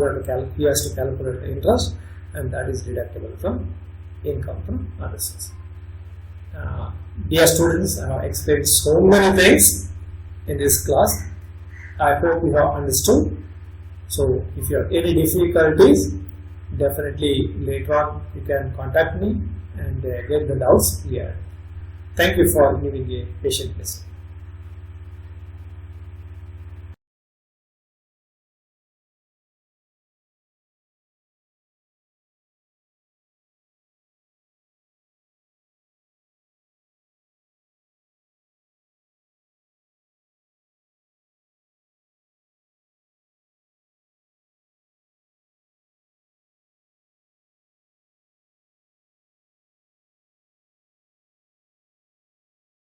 he has to calculate the interest, and that is deductible from income from other sources. Dear students, I have explained so many things in this class. I hope you have understood. So if you have any difficulties, definitely later on you can contact me and get the doubts cleared. Thank you for giving a patient listen.